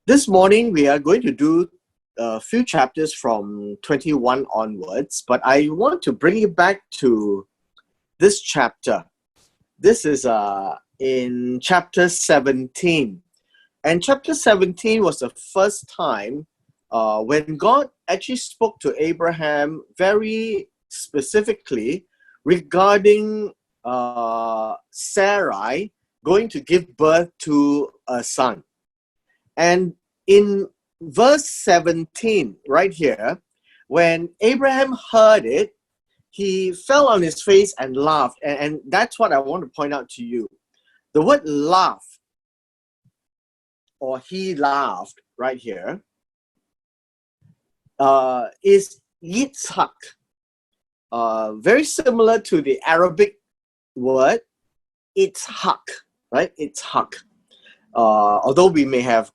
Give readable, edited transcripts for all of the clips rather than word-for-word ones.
This morning, we are going to do a few chapters from 21 onwards, but I want to bring you back to this chapter. This is in chapter 17. And chapter 17 was the first time when God actually spoke to Abraham very specifically regarding Sarai going to give birth to a son. And in verse 17, right here, when Abraham heard it, he fell on his face and laughed. And that's what I want to point out to you. The word laugh, or he laughed, right here, is Yitzhak. Very similar to the Arabic word, Itzhak, right? Itzhak. Although we may have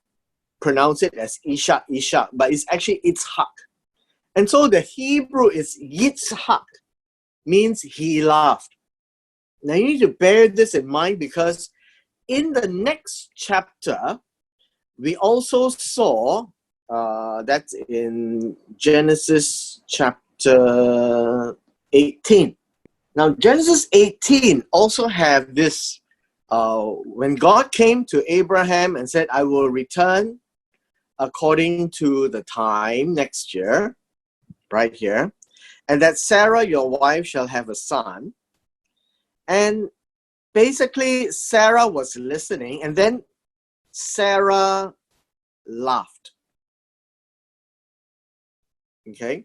pronounced it as Ishak, but it's actually Itzhak. And so the Hebrew is Yitzhak, means he laughed. Now you need to bear this in mind because in the next chapter, we also saw, that's in Genesis chapter 18. Now Genesis 18 also have this, when God came to Abraham and said, I will return according to the time next year, right here, and that Sarah, your wife, shall have a son. And basically, Sarah was listening, and then Sarah laughed. Okay?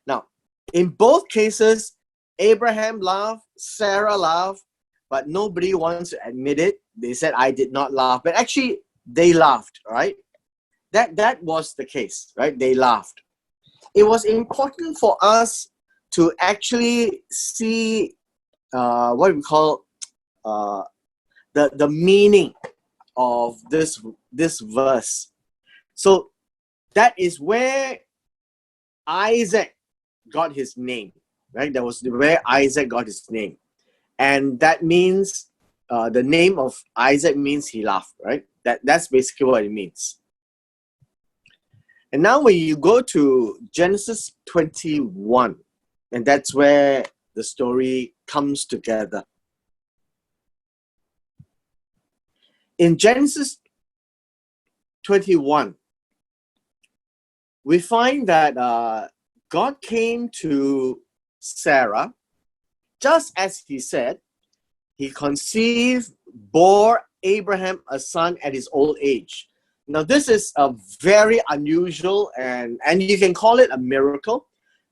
Now, in both cases, Abraham laughed, Sarah laughed, but nobody wants to admit it. They said, I did not laugh. But actually, they laughed, right? That was the case, right? They laughed. It was important for us to actually see what we call the meaning of this verse. So that is where Isaac got his name, right? That was where Isaac got his name. And that means, the name of Isaac means he laughed, right? That's basically what it means. And now when you go to Genesis 21, and that's where the story comes together. In Genesis 21, we find that God came to Sarah, just as he said. He conceived, bore Abraham a son at his old age. Now, this is a very unusual and you can call it a miracle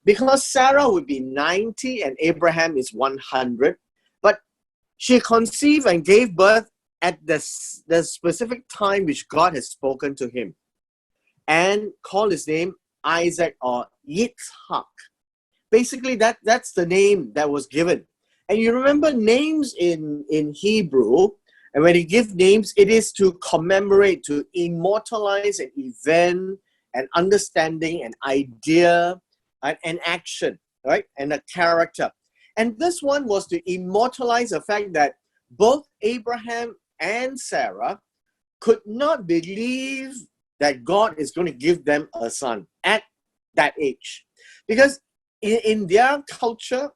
because Sarah would be 90 and Abraham is 100. But she conceived and gave birth at the specific time which God has spoken to him and called his name Isaac or Yitzhak. Basically, that's the name that was given. And you remember names in Hebrew, and when you give names, it is to commemorate, to immortalize an event, an understanding, an idea, an action, right? And a character. And this one was to immortalize the fact that both Abraham and Sarah could not believe that God is going to give them a son at that age. Because in their culture,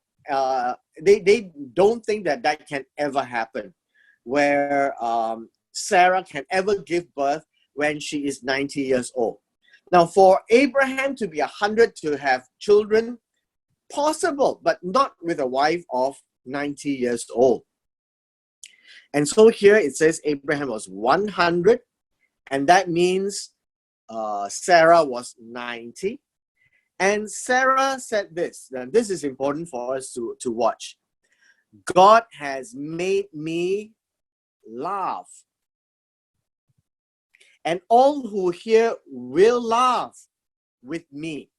they don't think that can ever happen, where Sarah can ever give birth when she is 90 years old. Now, for Abraham to be 100 to have children, possible, but not with a wife of 90 years old. And so here it says Abraham was 100, and that means Sarah was 90. And Sarah said this, and this is important for us to watch. God has made me laugh. And all who hear will laugh with me.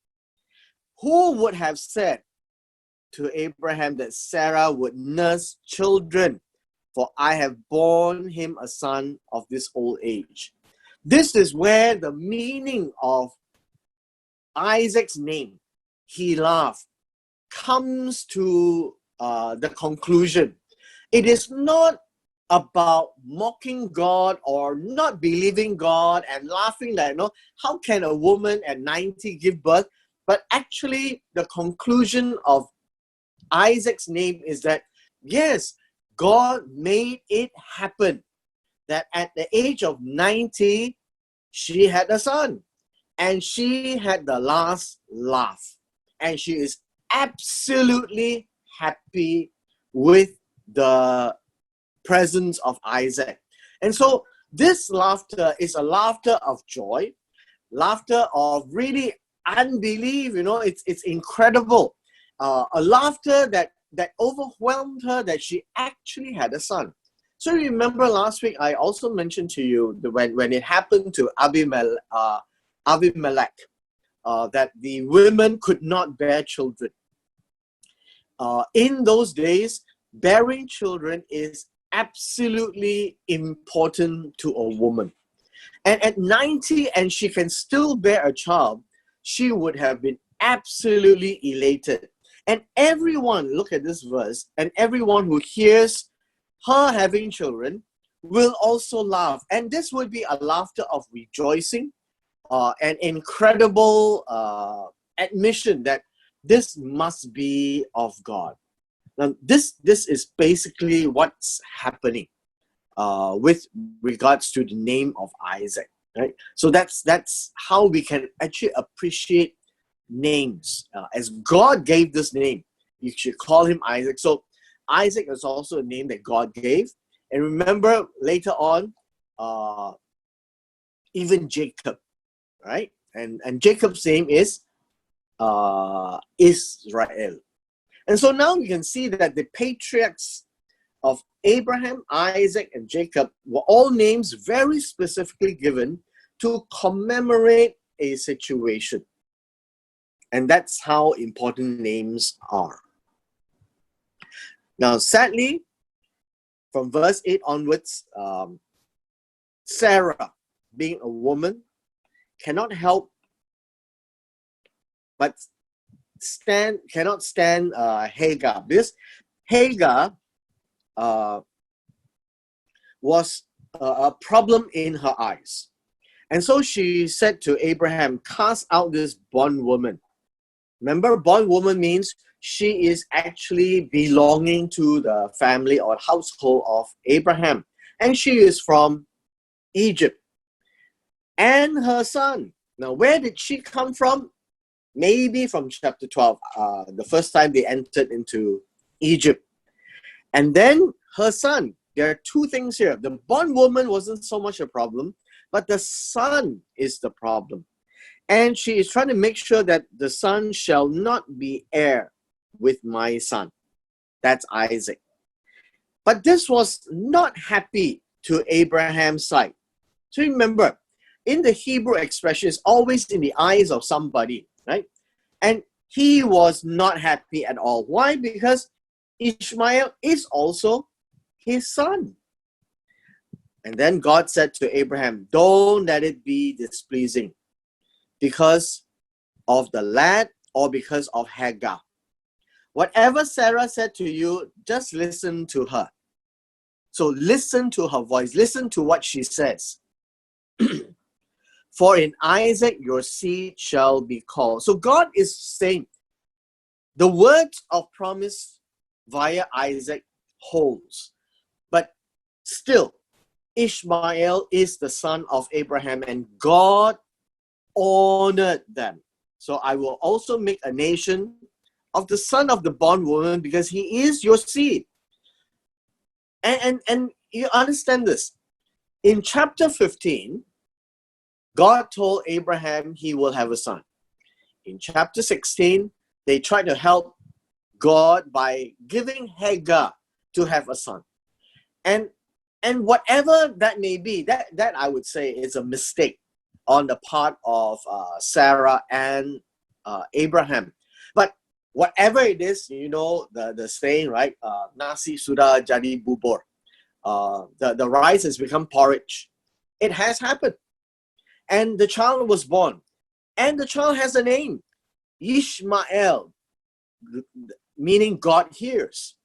Who would have said to Abraham that Sarah would nurse children? For I have borne him a son of this old age. This is where the meaning of Isaac's name, he laughed, comes to the conclusion. It is not about mocking God or not believing God and laughing that, how can a woman at 90 give birth? But actually, the conclusion of Isaac's name is that, yes, God made it happen. That at the age of 90, she had a son. And she had the last laugh. And she is absolutely happy with the presence of Isaac. And so this laughter is a laughter of joy, laughter of really unbelief. It's incredible. A laughter that overwhelmed her that she actually had a son. So remember last week I also mentioned to you when it happened to Abimelech, that the women could not bear children. In those days, bearing children is absolutely important to a woman. And at 90, and she can still bear a child, she would have been absolutely elated. And everyone, look at this verse, and everyone who hears her having children will also laugh. And this would be a laughter of rejoicing, an incredible admission that this must be of God. Now, this is basically what's happening with regards to the name of Isaac, right? So that's how we can actually appreciate names. As God gave this name, you should call him Isaac. So Isaac is also a name that God gave. And remember later on, even Jacob, right? And Jacob's name is Israel. And so now we can see that the patriarchs of Abraham, Isaac, and Jacob were all names very specifically given to commemorate a situation. And that's how important names are. Now, sadly, from verse 8 onwards, Sarah, being a woman, cannot help but cannot stand Hagar. This Hagar was a problem in her eyes. And so she said to Abraham, cast out this bondwoman. Remember, bondwoman means she is actually belonging to the family or household of Abraham. And she is from Egypt. And her son. Now, where did she come from? Maybe from chapter 12, the first time they entered into Egypt. And then her son. There are two things here. The bondwoman wasn't so much a problem, but the son is the problem. And she is trying to make sure that the son shall not be heir with my son. That's Isaac. But this was not happy to Abraham's side. So remember, in the Hebrew expression, it's always in the eyes of somebody, right? And he was not happy at all. Why? Because Ishmael is also his son. And then God said to Abraham, don't let it be displeasing because of the lad or because of Hagar. Whatever Sarah said to you, just listen to her. So listen to her voice. Listen to what she says. For in Isaac your seed shall be called. So God is saying the words of promise via Isaac holds. But still, Ishmael is the son of Abraham and God honored them. So I will also make a nation of the son of the bondwoman because he is your seed. And you understand this. In chapter 15, God told Abraham he will have a son. In chapter 16, they tried to help God by giving Hagar to have a son. And whatever that may be, that I would say is a mistake on the part of Sarah and Abraham. But whatever it is, the saying, right? Nasi sudah jadi bubur. The rice has become porridge. It has happened. And the child was born. And the child has a name. Ishmael, meaning God hears.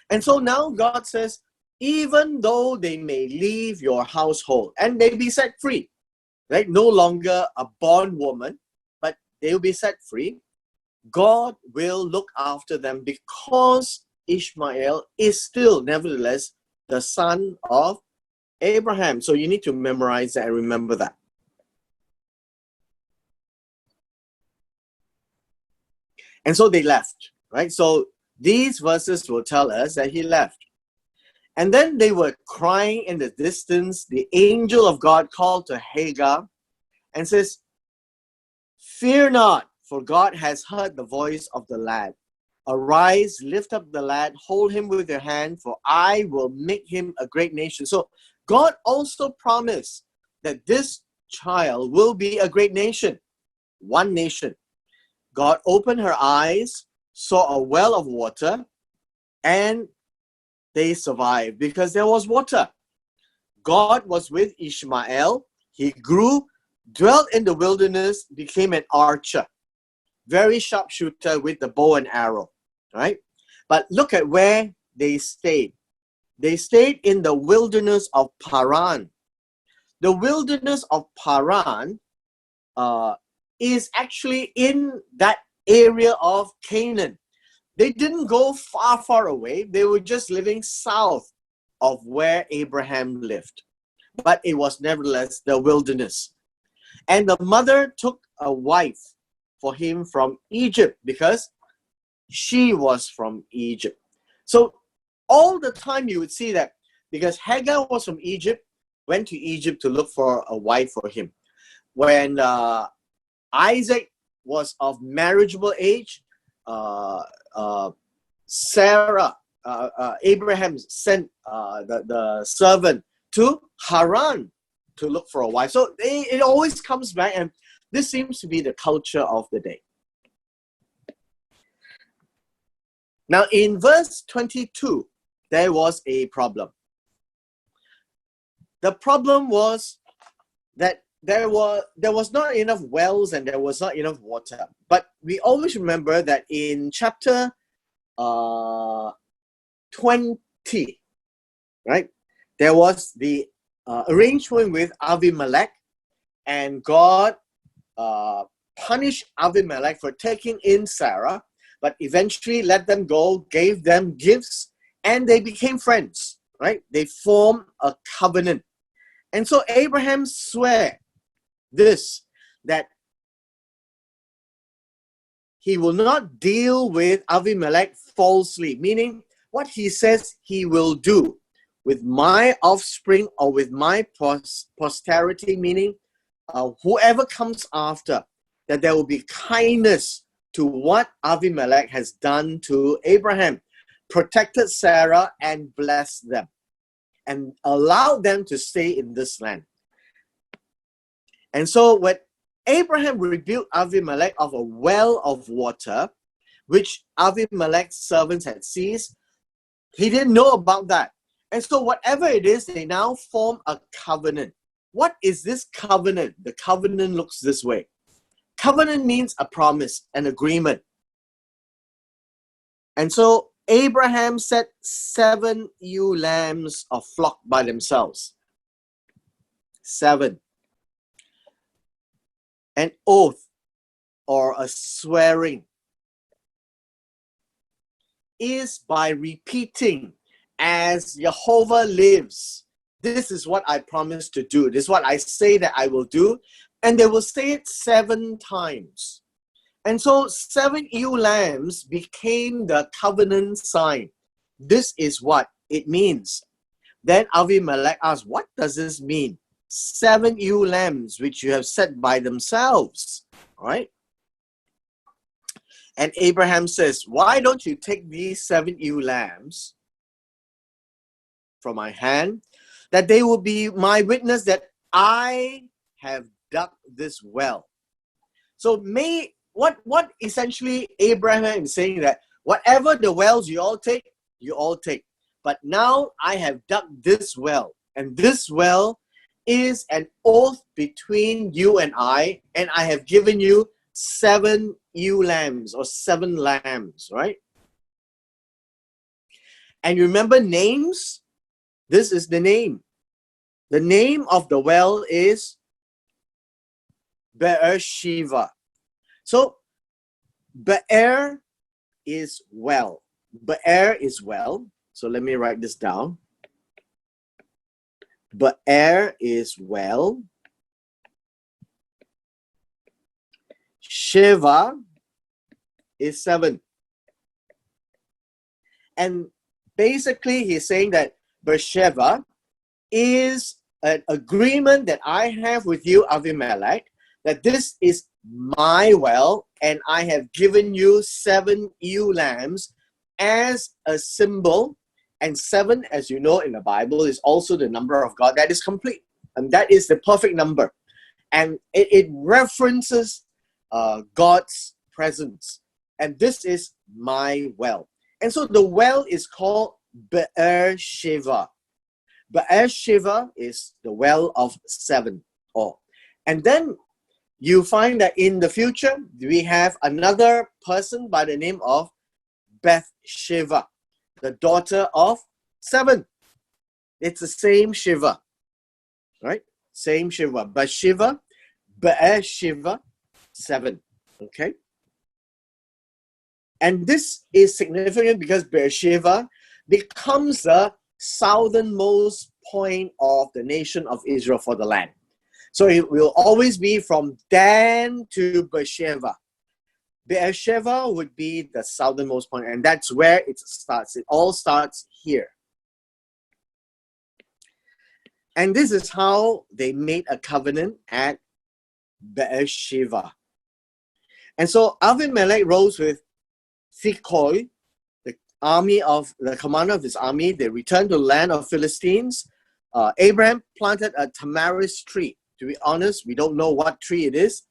And so now God says, even though they may leave your household and they be set free, right? No longer a bondwoman, but they will be set free. God will look after them because Ishmael is still, nevertheless, the son of Abraham. So you need to memorize that and remember that. And so they left, right? So these verses will tell us that he left. And then they were crying in the distance. The angel of God called to Hagar and says, "Fear not, for God has heard the voice of the lad. Arise, lift up the lad, hold him with your hand, for I will make him a great nation." So God also promised that this child will be a great nation, one nation. God opened her eyes, saw a well of water, and they survived because there was water. God was with Ishmael. He grew, dwelt in the wilderness, became an archer, very sharpshooter with the bow and arrow, right? But look at where they stayed. They stayed in the wilderness of Paran. The wilderness of Paran is actually in that area of Canaan. They didn't go far, far away. They were just living south of where Abraham lived. But it was nevertheless the wilderness. And the mother took a wife for him from Egypt because she was from Egypt. So all the time you would see that because Hagar was from Egypt, went to Egypt to look for a wife for him. When Isaac was of marriageable age, Sarah, Abraham sent the servant to Haran to look for a wife. So it always comes back, and this seems to be the culture of the day. Now in verse 22, there was a problem. The problem was that there was not enough wells and there was not enough water. But we always remember that in chapter 20, right, there was the arrangement with Avimelech, and God punished Avimelech for taking in Sarah, but eventually let them go, gave them gifts, and they became friends, right? They formed a covenant. And so Abraham swore this, that he will not deal with Avimelech falsely, meaning what he says he will do with my offspring or with my posterity, meaning whoever comes after, that there will be kindness to what Avimelech has done to Abraham, protected Sarah and blessed them, and allowed them to stay in this land. And so when Abraham rebuked Avimelech of a well of water, which Avimelech's servants had seized, he didn't know about that. And so whatever it is, they now form a covenant. What is this covenant? The covenant looks this way. Covenant means a promise, an agreement. And so Abraham set 7 ewe lambs of flock by themselves. 7. An oath or a swearing is by repeating, as Jehovah lives, this is what I promise to do. This is what I say that I will do. And they will say it 7 times. And so 7 ewe lambs became the covenant sign. This is what it means. Then Avimelech asked, what does this mean? 7 ewe lambs which you have set by themselves. All right. And Abraham says, why don't you take these 7 ewe lambs from my hand, that they will be my witness that I have dug this well. So what essentially Abraham is saying, that whatever the wells you all take. But now I have dug this well, and this well is an oath between you and I have given you 7 ewe lambs or 7 lambs, right? And you remember names? This is the name. The name of the well is Beersheba. So Be'er is well. Be'er is well. So let me write this down. Be'er is well. Shiva is 7. And basically he's saying that Beersheba is an agreement that I have with you, Avimelech, that this is my well, and I have given you 7 ewe lambs as a symbol. And 7, as you know in the Bible, is also the number of God that is complete. And that is the perfect number. And it references God's presence. And this is my well. And so the well is called Beersheba. Beersheba is the well of 7. And then you find that in the future, we have another person by the name of Bathsheba, the daughter of 7. It's the same Shiva, right? Same Shiva. Bathsheba, Beersheba, 7. Okay? And this is significant because Beersheba becomes the southernmost point of the nation of Israel for the land. So it will always be from Dan to Beersheba. Beersheba would be the southernmost point, and that's where it starts. It all starts here. And this is how they made a covenant at Beersheba. And so Avimelech rose with Phicol, the commander of his army. They returned to the land of Philistines. Abraham planted a tamarisk tree. To be honest, we don't know what tree it is.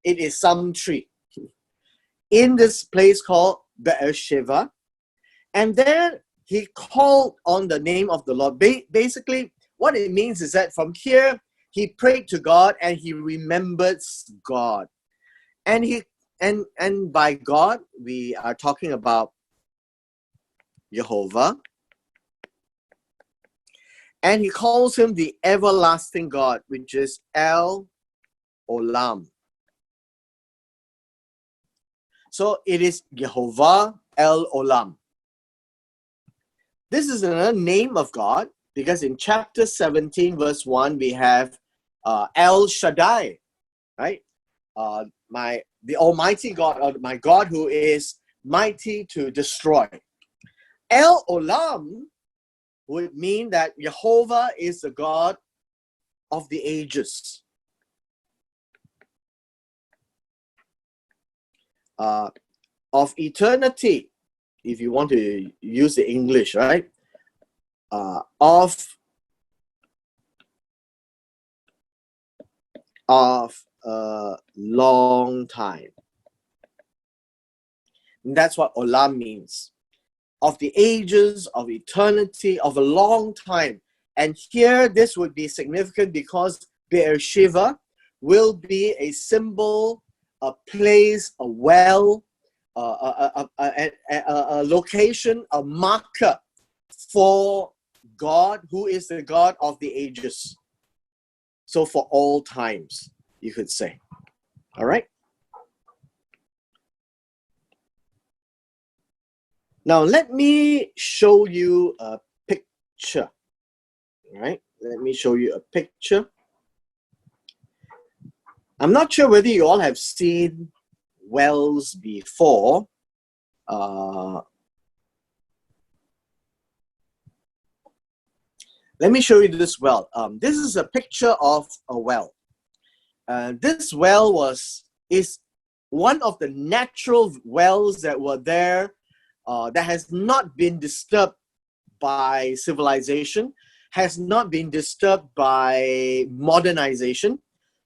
It is some tree in this place called Beersheba. And then he called on the name of the Lord. Basically, what it means is that from here, he prayed to God and he remembered God. And and by God, we are talking about Jehovah. And he calls him the everlasting God, which is El Olam. So it is Jehovah El Olam. This is another name of God because in chapter 17, verse 1, we have El Shaddai, right? The Almighty God, or my God who is mighty to destroy. El Olam would mean that Jehovah is the God of the ages. Of eternity, if you want to use the English, right? Of a long time. And that's what Olam means. Of the ages, of eternity, of a long time. And here this would be significant because Beersheba will be a symbol, a place, a well, a location, a marker for God, who is the God of the ages. So for all times, you could say. All right? Now, let me show you a picture. All right? Let me show you a picture. I'm not sure whether you all have seen wells before. Let me show you this well. This is a picture of a well. This well is one of the natural wells that were there that has not been disturbed by civilization, has not been disturbed by modernization.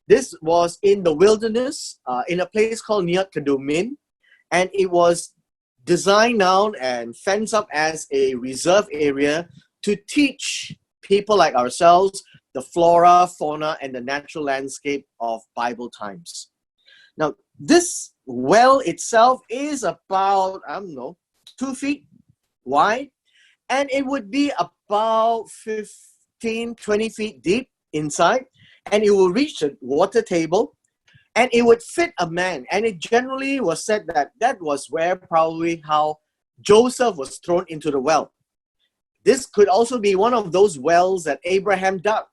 This was in the wilderness, in a place called Niat Kedumin, and it was designed down and fenced up as a reserve area to teach people like ourselves the flora, fauna, and the natural landscape of Bible times. Now, this well itself is about, 2 feet wide, and it would be about 15, 20 feet deep inside, and it will reach the water table, and it would fit a man. And it generally was said that that was where probably how Joseph was thrown into the well. This could also be one of those wells that Abraham dug,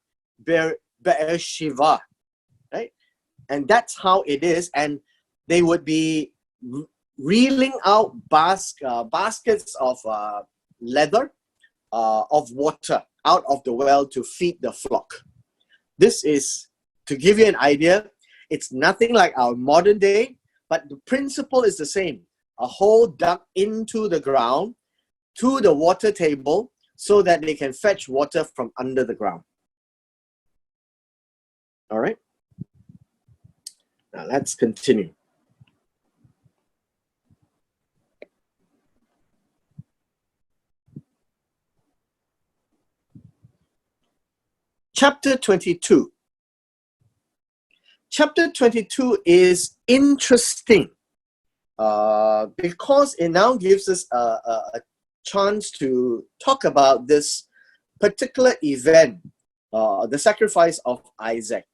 Beersheba, right? And that's how it is. And they would be reeling out baskets of leather, of water out of the well to feed the flock. This is, to give you an idea, it's nothing like our modern day, but the principle is the same. A hole dug into the ground to the water table so that they can fetch water from under the ground. All right. Now let's continue. Chapter 22. Chapter 22 is interesting because it now gives us a chance to talk about this particular event, the sacrifice of Isaac.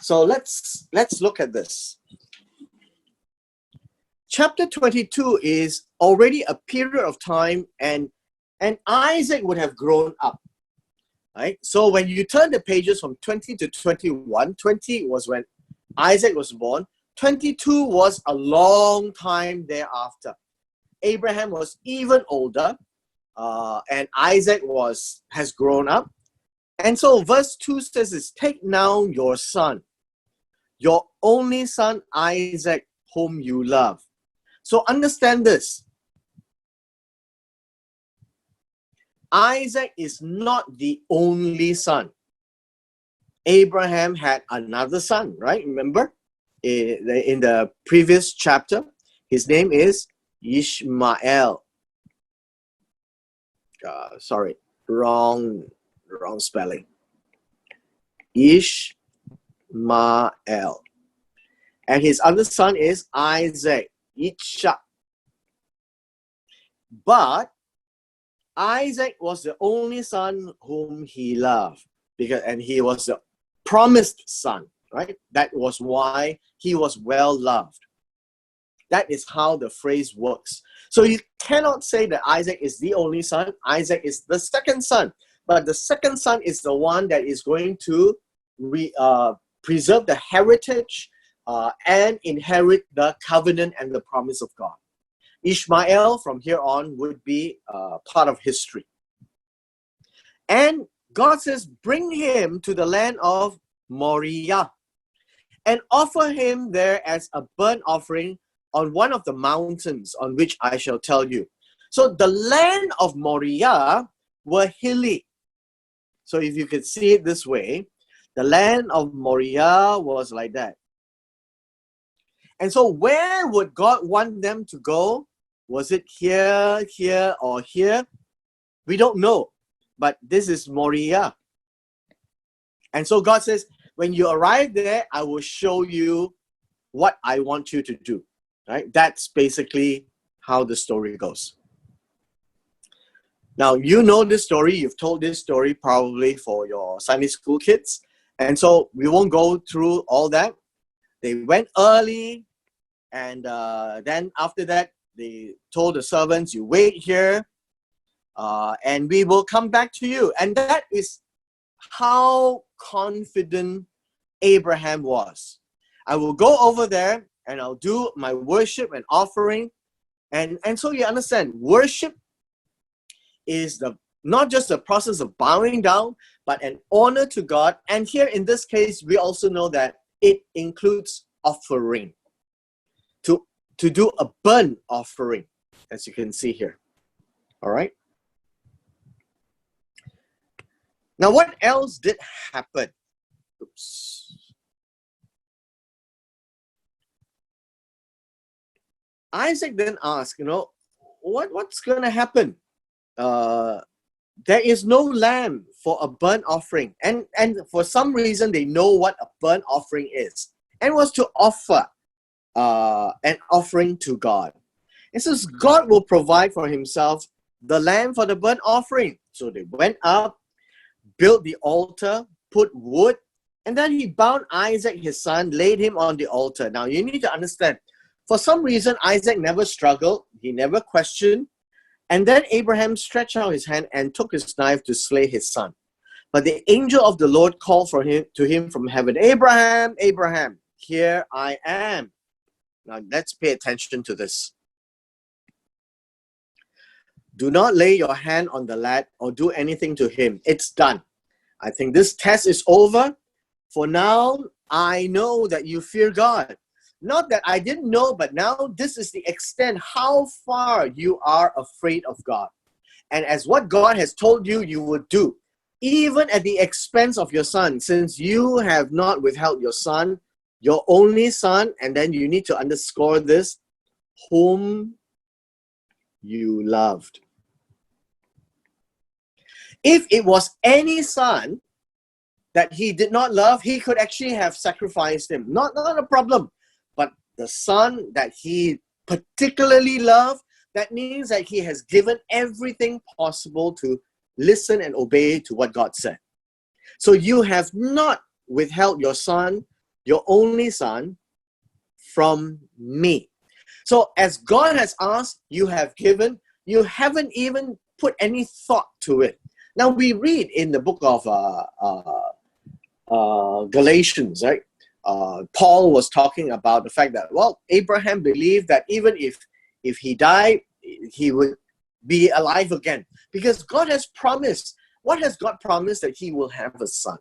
So let's look at this. Chapter 22 is already a period of time, and Isaac would have grown up, right? So when you turn the pages from 20 to 21, 20 was when Isaac was born. 22 was a long time thereafter. Abraham was even older, and Isaac has grown up. And so verse 2 says, take now your son, your only son Isaac, whom you love. So understand this. Isaac is not the only son. Abraham had another son, right? Remember? In the previous chapter, his name is Ishmael. Sorry, wrong spelling. Ishmael. And his other son is Isaac. Ishak. But Isaac was the only son whom he loved, and he was the promised son, right? That was why he was well loved. That is how the phrase works. So you cannot say that Isaac is the only son. Isaac is the second son, but the second son is the one that is going to preserve the heritage and inherit the covenant and the promise of God. Ishmael from here on would be part of history. And God says, bring him to the land of Moriah and offer him there as a burnt offering on one of the mountains on which I shall tell you. So the land of Moriah were hilly. So if you could see it this way, the land of Moriah was like that. And so where would God want them to go? Was it here, here, or here? We don't know. But this is Moriah. And so God says, when you arrive there, I will show you what I want you to do. Right? That's basically how the story goes. Now, you know this story. You've told this story probably for your Sunday school kids. And so we won't go through all that. They went early. And then after that, they told the servants, you wait here. And we will come back to you. And that is how confident Abraham was. I will go over there and I'll do my worship and offering. And so you understand, worship is not just the process of bowing down, but an honor to God. And here in this case, we also know that it includes offering. To do a burnt offering, as you can see here. All right. Now, what else did happen? Oops. Isaac then asked, what's going to happen? There is no lamb for a burnt offering. And for some reason, they know what a burnt offering is. And was to offer an offering to God. It says God will provide for himself the lamb for the burnt offering. So they went up, built the altar, put wood, and then he bound Isaac, his son, laid him on the altar. Now you need to understand, for some reason, Isaac never struggled, he never questioned, and then Abraham stretched out his hand and took his knife to slay his son. But the angel of the Lord called to him from heaven, Abraham, Abraham, here I am. Now let's pay attention to this. Do not lay your hand on the lad or do anything to him. It's done. I think this test is over. For now, I know that you fear God. Not that I didn't know, but now this is the extent how far you are afraid of God. And as what God has told you, you would do, even at the expense of your son, since you have not withheld your son, your only son, and then you need to underscore this, whom you loved. If it was any son that he did not love, he could actually have sacrificed him. Not a problem. But the son that he particularly loved, that means that he has given everything possible to listen and obey to what God said. So you have not withheld your son, your only son, from me. So as God has asked, you have given. You haven't even put any thought to it. Now we read in the book of Galatians, right? Paul was talking about the fact that, well, Abraham believed that even if he died, he would be alive again. Because God has promised. What has God promised? That he will have a son.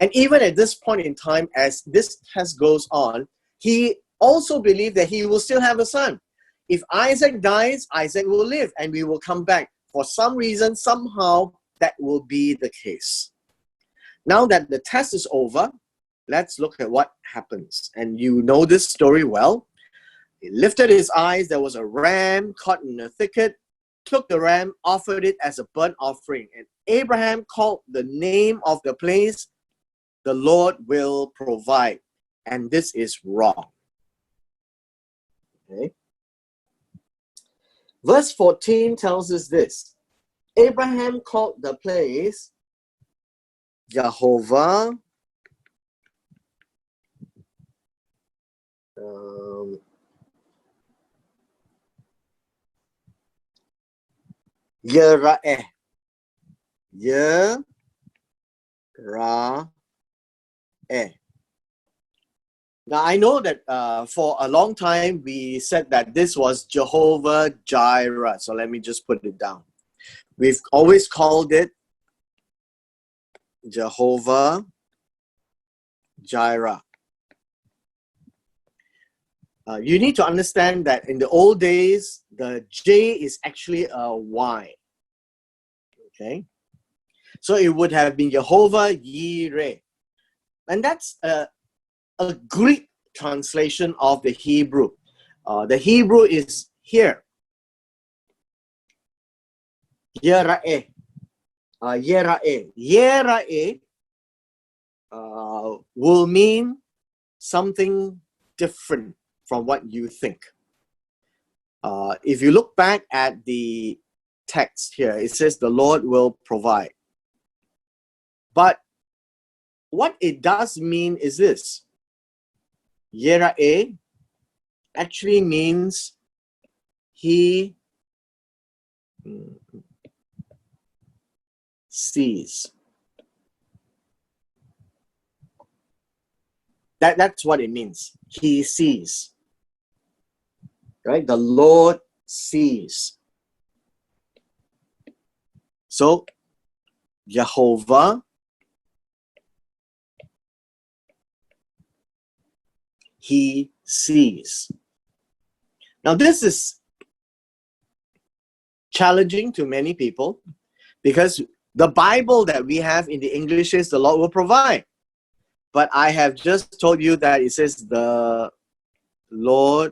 And even at this point in time, as this test goes on, he also believed that he will still have a son. If Isaac dies, Isaac will live and we will come back. For some reason, somehow, that will be the case. Now that the test is over, let's look at what happens. And you know this story well. He lifted his eyes. There was a ram caught in a thicket. Took the ram, offered it as a burnt offering. And Abraham called the name of the place, the Lord will provide. And this is wrong. Okay. Verse 14 tells us this. Abraham called the place Jehovah Yera'eh. Yera'eh. Now I know that for a long time we said that this was Jehovah Jireh. So let me just put it down. We've always called it Jehovah Jireh. You need to understand that in the old days, the J is actually a Y. Okay? So it would have been Jehovah Yireh. And that's a Greek translation of the Hebrew. The Hebrew is here. Yera'eh. Yera'eh. Yera'eh will mean something different from what you think. If you look back at the text here, it says the Lord will provide. But what it does mean is this. Yera'eh actually means he sees. That's what it means. He sees. Right? The Lord sees. So, Jehovah, he sees. Now, this is challenging to many people because the Bible that we have in the English says the Lord will provide. But I have just told you that it says the Lord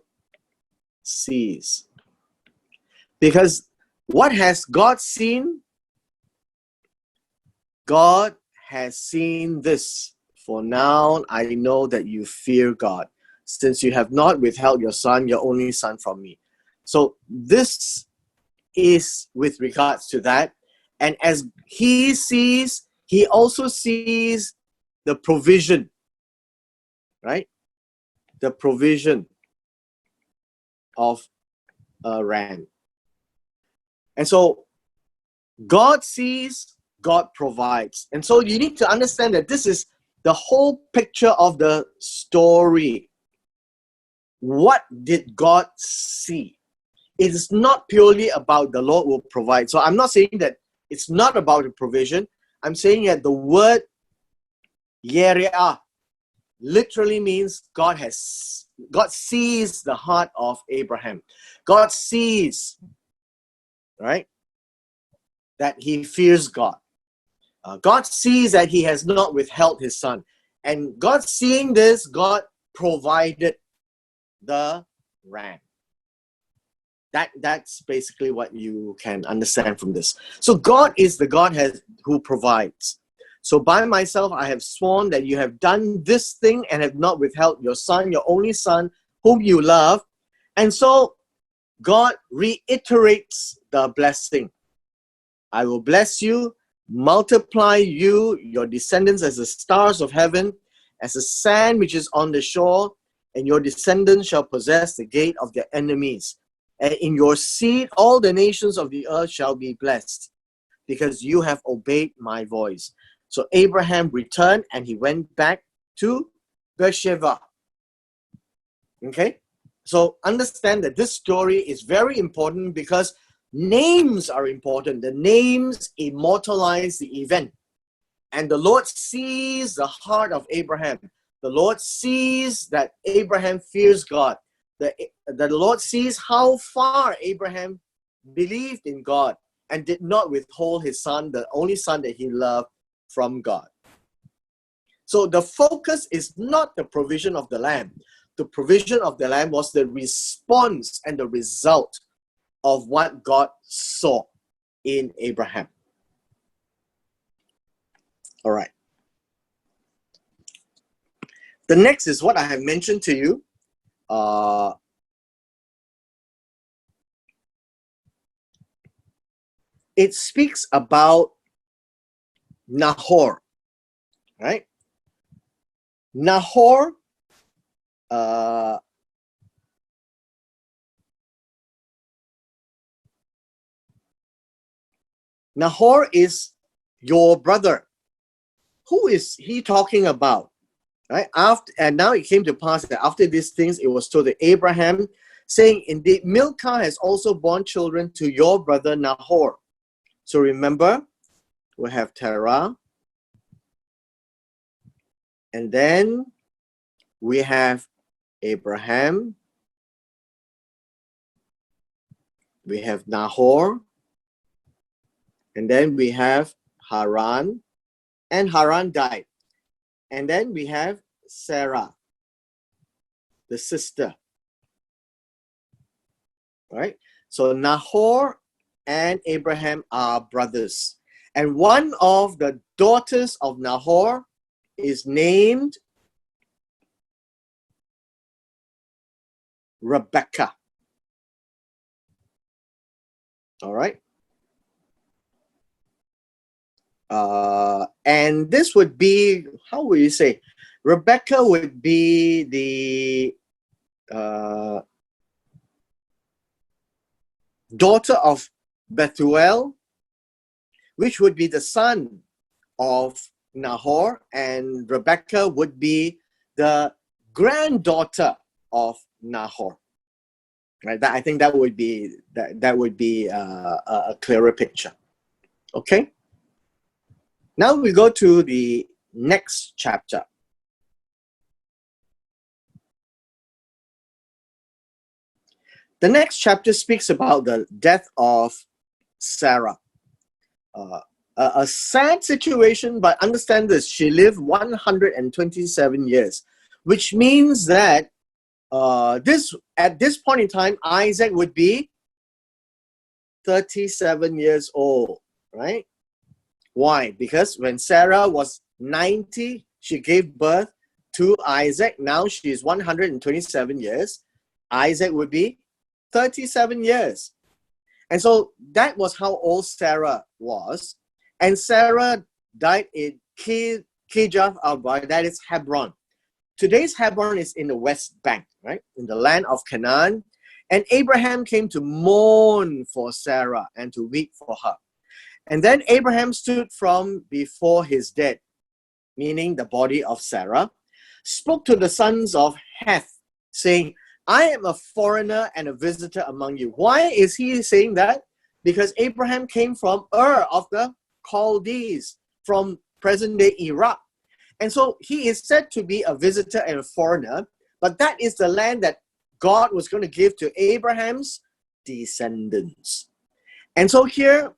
sees. Because what has God seen? God has seen this. For now, I know that you fear God. since you have not withheld your son, your only son, from me. So this is with regards to that. And as he sees, he also sees the provision, right? The provision of a ram. And so God sees, God provides. And so you need to understand that this is the whole picture of the story. What did God see? It is not purely about the Lord will provide. So I'm not saying that it's not about the provision. I'm saying that the word Yereah literally means God sees the heart of Abraham. God sees, right, that he fears God. God sees that he has not withheld his son. And God seeing this, God provided the ram. That's basically what you can understand from this. So God is the God who provides. So by myself, I have sworn that you have done this thing and have not withheld your son, your only son, whom you love. And so God reiterates the blessing. I will bless you, multiply you, your descendants as the stars of heaven, as the sand which is on the shore, and your descendants shall possess the gate of their enemies. And in your seed, all the nations of the earth shall be blessed, because you have obeyed my voice. So Abraham returned and he went back to Beersheba. Okay? So understand that this story is very important because names are important. The names immortalize the event. And the Lord sees the heart of Abraham. The Lord sees that Abraham fears God. The Lord sees how far Abraham believed in God and did not withhold his son, the only son that he loved, from God. So the focus is not the provision of the lamb. The provision of the lamb was the response and the result of what God saw in Abraham. All right. The next is what I have mentioned to you. It speaks about Nahor, right? Nahor Nahor is your brother. Who is he talking about? Right? And now it came to pass that after these things, it was told to Abraham, saying, indeed, Milcah has also borne children to your brother Nahor. So remember, we have Terah, and then we have Abraham, we have Nahor, and then we have Haran, and Haran died. And then we have Sarah, the sister. Right? So Nahor and Abraham are brothers. And one of the daughters of Nahor is named Rebecca. All right? And this would be, how would you say? Rebecca would be the daughter of Bethuel, which would be the son of Nahor, and Rebecca would be the granddaughter of Nahor. Right? I think that would be a clearer picture. Okay. Now we go to the next chapter. The next chapter speaks about the death of Sarah. A sad situation, but understand this, she lived 127 years, which means that at this point in time, Isaac would be 37 years old, right? Why? Because when Sarah was 90, she gave birth to Isaac. Now she is 127 years. Isaac would be 37 years. And so that was how old Sarah was. And Sarah died in Kirjath Arba, that is Hebron. Today's Hebron is in the West Bank, right? In the land of Canaan. And Abraham came to mourn for Sarah and to weep for her. And then Abraham stood from before his dead, meaning the body of Sarah, spoke to the sons of Heth, saying, I am a foreigner and a visitor among you. Why is he saying that? Because Abraham came from Ur of the Chaldees, from present-day Iraq. And so he is said to be a visitor and a foreigner, but that is the land that God was going to give to Abraham's descendants. And so here,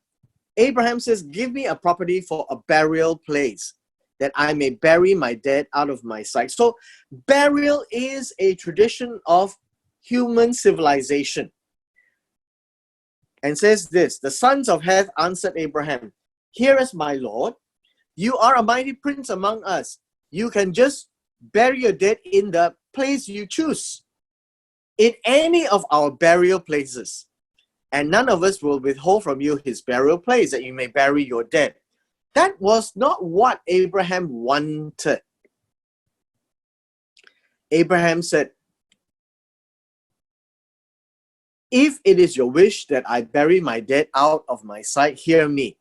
Abraham says, give me a property for a burial place, that I may bury my dead out of my sight. So burial is a tradition of human civilization. And says this, the sons of Heth answered Abraham, here is my Lord, you are a mighty prince among us. You can just bury your dead in the place you choose, in any of our burial places. And none of us will withhold from you his burial place, that you may bury your dead. That was not what Abraham wanted. Abraham said, if it is your wish that I bury my dead out of my sight, hear me.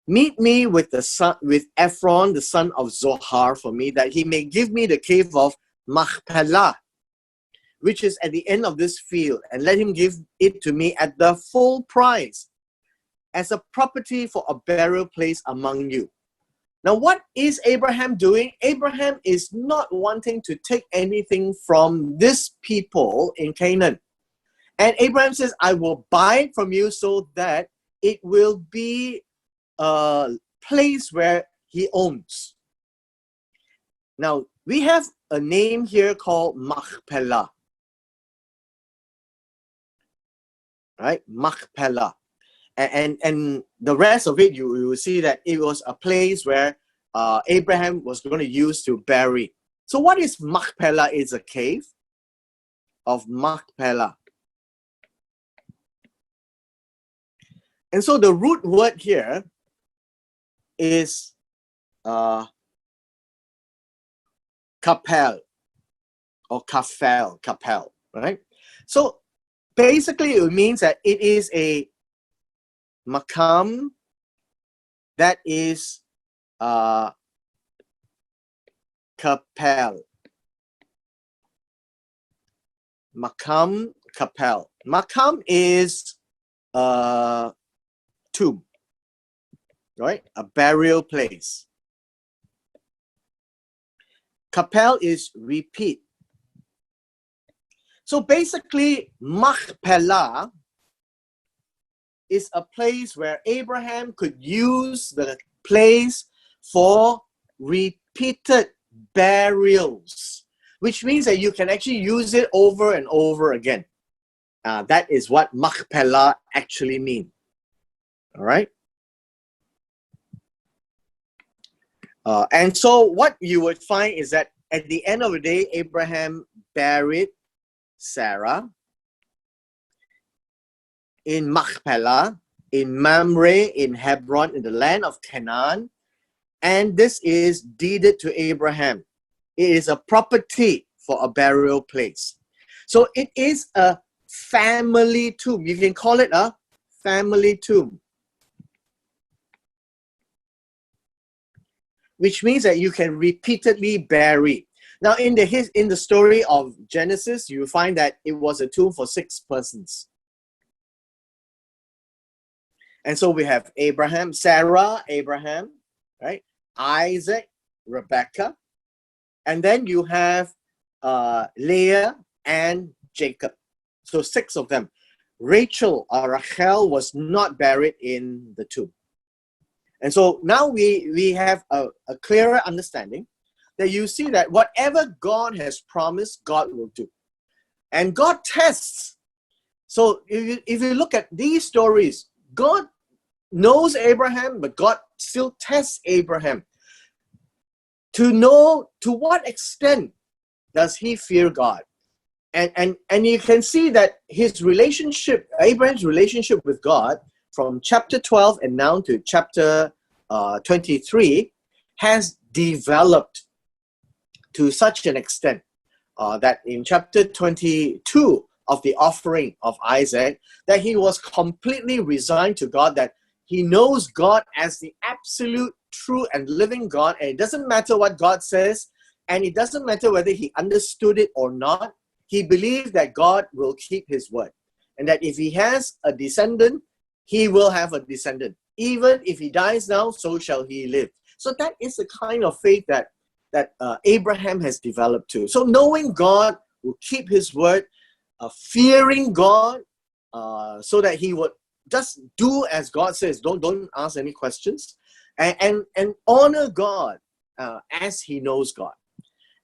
Meet me with Ephron, the son of Zohar, for me, that he may give me the cave of Machpelah, which is at the end of this field, and let him give it to me at the full price, as a property for a burial place among you. Now, what is Abraham doing? Abraham is not wanting to take anything from this people in Canaan. And Abraham says, I will buy it from you so that it will be a place where he owns. Now, we have a name here called Machpelah. Right? Machpelah. And the rest of it, you will see that it was a place where Abraham was going to use to bury. So what is Machpelah? It's a cave of Machpelah. And so the root word here is kapel or kapel, right? So basically it means that it is a makam that is kapel. Makam kapel. Makam is tomb, right? A burial place. Kapel is repeat. So basically, Machpelah is a place where Abraham could use the place for repeated burials, which means that you can actually use it over and over again. That is what Machpelah actually means. All right. And so what you would find is that at the end of the day, Abraham buried Sarah in Machpelah, in Mamre, in Hebron, in the land of Canaan. And this is deeded to Abraham. It is a property for a burial place. So it is a family tomb. You can call it a family tomb, which means that you can repeatedly bury. Now, in the story of Genesis, you find that it was a tomb for 6 persons. And so we have Abraham, Sarah, Abraham, right? Isaac, Rebecca, and then you have Leah and Jacob. So 6 of them. Rachel or Rachel was not buried in the tomb. And so now we have a clearer understanding that you see that whatever God has promised, God will do. And God tests. So if you look at these stories, God knows Abraham, but God still tests Abraham to know to what extent does he fear God. And you can see that his relationship, Abraham's relationship with God, from chapter 12 and now to chapter 23, has developed to such an extent that in chapter 22 of the offering of Isaac, that he was completely resigned to God, that he knows God as the absolute, true, and living God, and it doesn't matter what God says, and it doesn't matter whether he understood it or not. He believed that God will keep his word, and that if he has a descendant, he will have a descendant. Even if he dies now, so shall he live. So that is the kind of faith that Abraham has developed too. So knowing God will keep his word, fearing God, so that he would just do as God says. Don't ask any questions, and honor God as he knows God.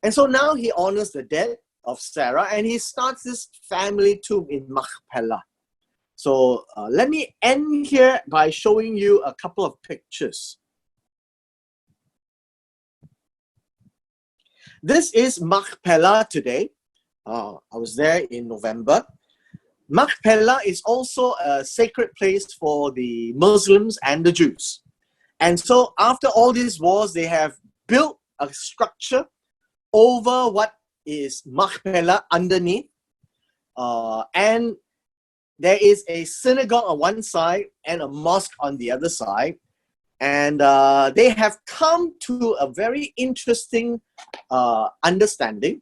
And so now he honors the dead of Sarah, and he starts this family tomb in Machpelah. So let me end here by showing you a couple of pictures. This is Machpelah today. I was there in November. Machpelah is also a sacred place for the Muslims and the Jews. And so after all these wars, they have built a structure over what is Machpelah underneath. And there is a synagogue on one side and a mosque on the other side. And they have come to a very interesting understanding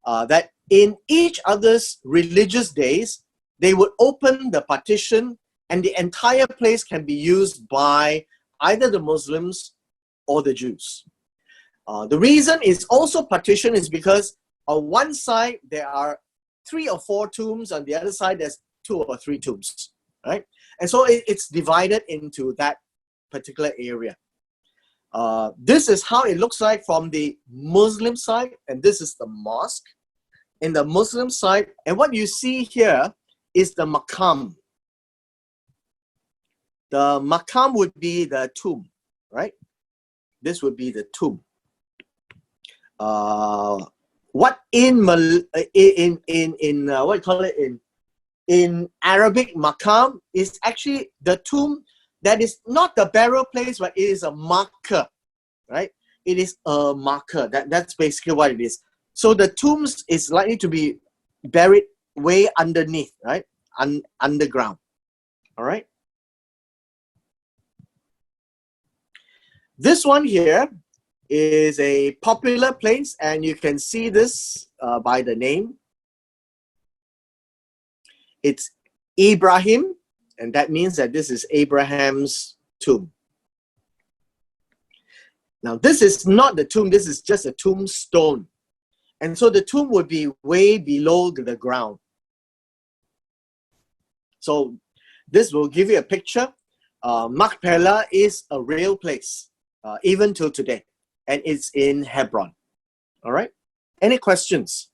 that in each other's religious days, they would open the partition and the entire place can be used by either the Muslims or the Jews. The reason is also partition is because on one side there are 3 or 4 tombs, on the other side there's 2 or 3 tombs, right? And so it's divided into that particular area. This is how it looks like from the Muslim side, and this is the mosque in the Muslim side. And what you see here is the maqam. The maqam would be the tomb, right? This would be the tomb. What in what you call it in Arabic, maqam is actually the tomb that is not the burial place, but it is a marker, right? It is a marker. That's basically what it is. So the tombs is likely to be buried way underneath, right? Underground. All right. This one here is a popular place, and you can see this by the name. It's Ibrahim, and that means that this is Abraham's tomb. Now, this is not the tomb, this is just a tombstone. And so the tomb would be way below the ground. So this will give you a picture. Machpelah is a real place, even till today. And it's in Hebron. All right? Any questions?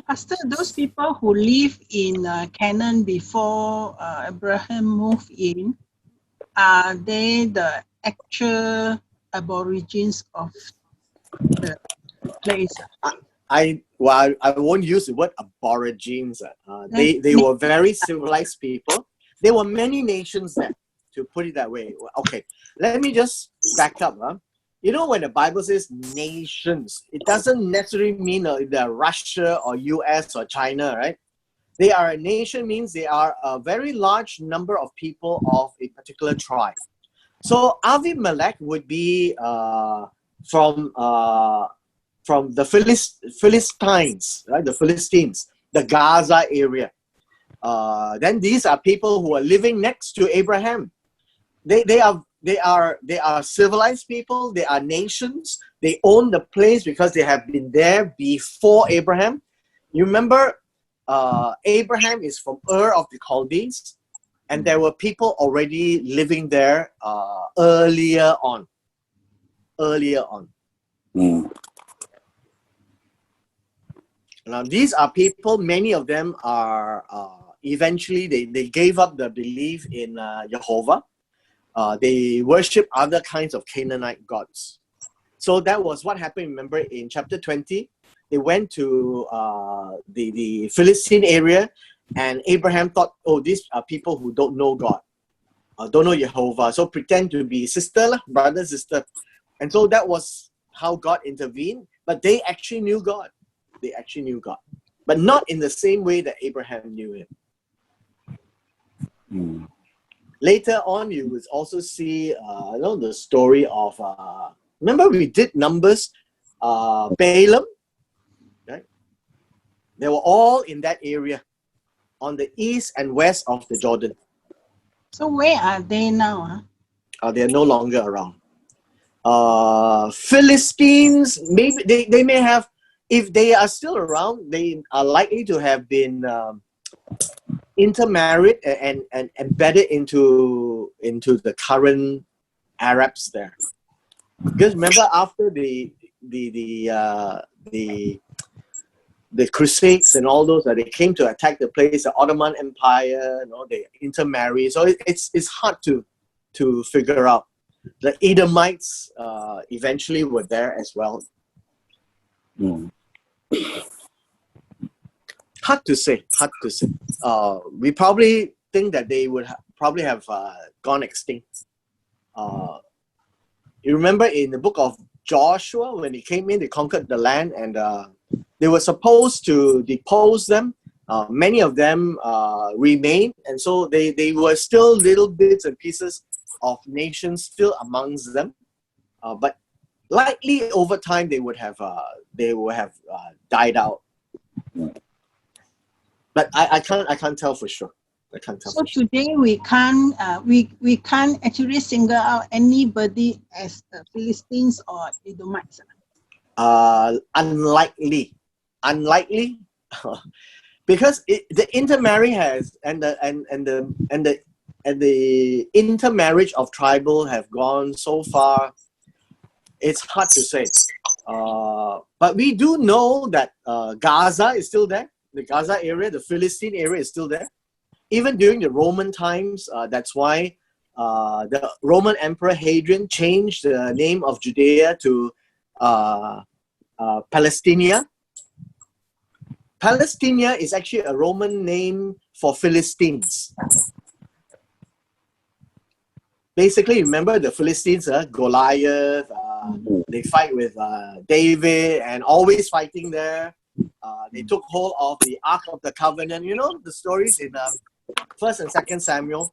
Pastor, those people who live in Canaan before Abraham moved in, are they the actual aborigines of the place? I won't use the word aborigines. They were very civilized people. There were many nations there, to put it that way. Okay, let me just back up. You know, when the Bible says nations, it doesn't necessarily mean they're Russia or US or China, right? They are a nation means they are a very large number of people of a particular tribe. So Avimelech would be from the Philistines, right? The Philistines, the Gaza area. Then these are people who are living next to Abraham. They are civilized people. They are nations. They own the place because they have been there before Abraham. You remember, Abraham is from Ur of the Chaldees, and there were people already living there earlier on. Now, these are people, many of them are, eventually they gave up the belief in Jehovah. They worship other kinds of Canaanite gods. So that was what happened. Remember in chapter 20, they went to the Philistine area, and Abraham thought, oh, these are people who don't know God, don't know Jehovah. So pretend to be sister, brother, sister. And so that was how God intervened. But they actually knew God. They actually knew God. But not in the same way that Abraham knew him. Later on, you would also see the story of, remember we did Numbers, Balaam, right? They were all in that area on the east and west of the Jordan. So where are they now? They are no longer around. Philistines, maybe they may have, if they are still around, they are likely to have been intermarried and embedded into the current Arabs there. Because remember, after the Crusades and all those, they came to attack the place, the Ottoman Empire, they intermarried. So it's hard to figure out. The Edomites eventually were there as well. Hard to say. We probably think that they would probably have gone extinct. You remember in the book of Joshua, when they came in, they conquered the land, and they were supposed to depose them. Many of them remained, and so they were still little bits and pieces of nations still amongst them. But likely over time they would have died out. But I can't tell for sure. So today we can't actually single out anybody as Philistines or Edomites. Unlikely, because the intermarry has and the intermarriage of tribal have gone so far. It's hard to say. But we do know that Gaza is still there. The Gaza area, the Philistine area is still there. Even during the Roman times, that's why the Roman Emperor Hadrian changed the name of Judea to Palestina. Palestina is actually a Roman name for Philistines. Basically, remember the Philistines, Goliath, they fight with David and always fighting there. They took hold of the Ark of the Covenant. You know the stories in 1st and 2nd Samuel.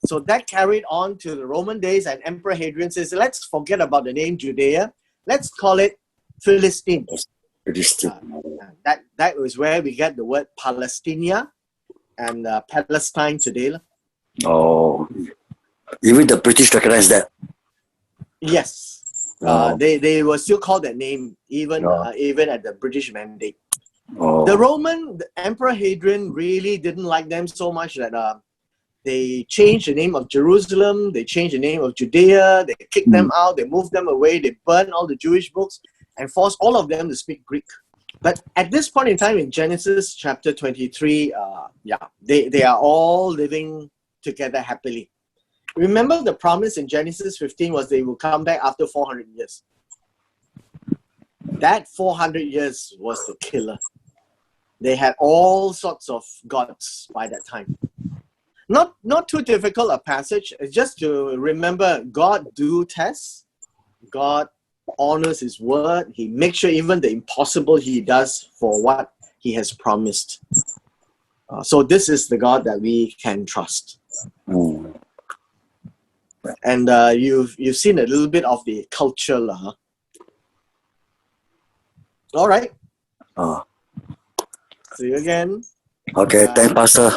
So that carried on to the Roman days, and Emperor Hadrian says, let's forget about the name Judea. Let's call it Philistine. That was where we get the word Palestina and Palestine today. Oh, even the British recognize that. Yes. They were still called that name even at the British Mandate. The Emperor Hadrian really didn't like them so much that they changed the name of Jerusalem, they changed the name of Judea, they kicked them out, they moved them away, they burned all the Jewish books and forced all of them to speak Greek. But at this point in time in Genesis chapter 23, they are all living together happily. Remember the promise in Genesis 15 was they will come back after 400 years. That 400 years was the killer. They had all sorts of gods by that time. Not too difficult a passage. It's just to remember God do tests. God honors his word. He makes sure even the impossible he does for what he has promised. So this is the God that we can trust. And you've seen a little bit of the culture. All right. See you again. Okay, thanks, Pastor.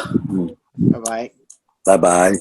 Bye-bye. Bye-bye.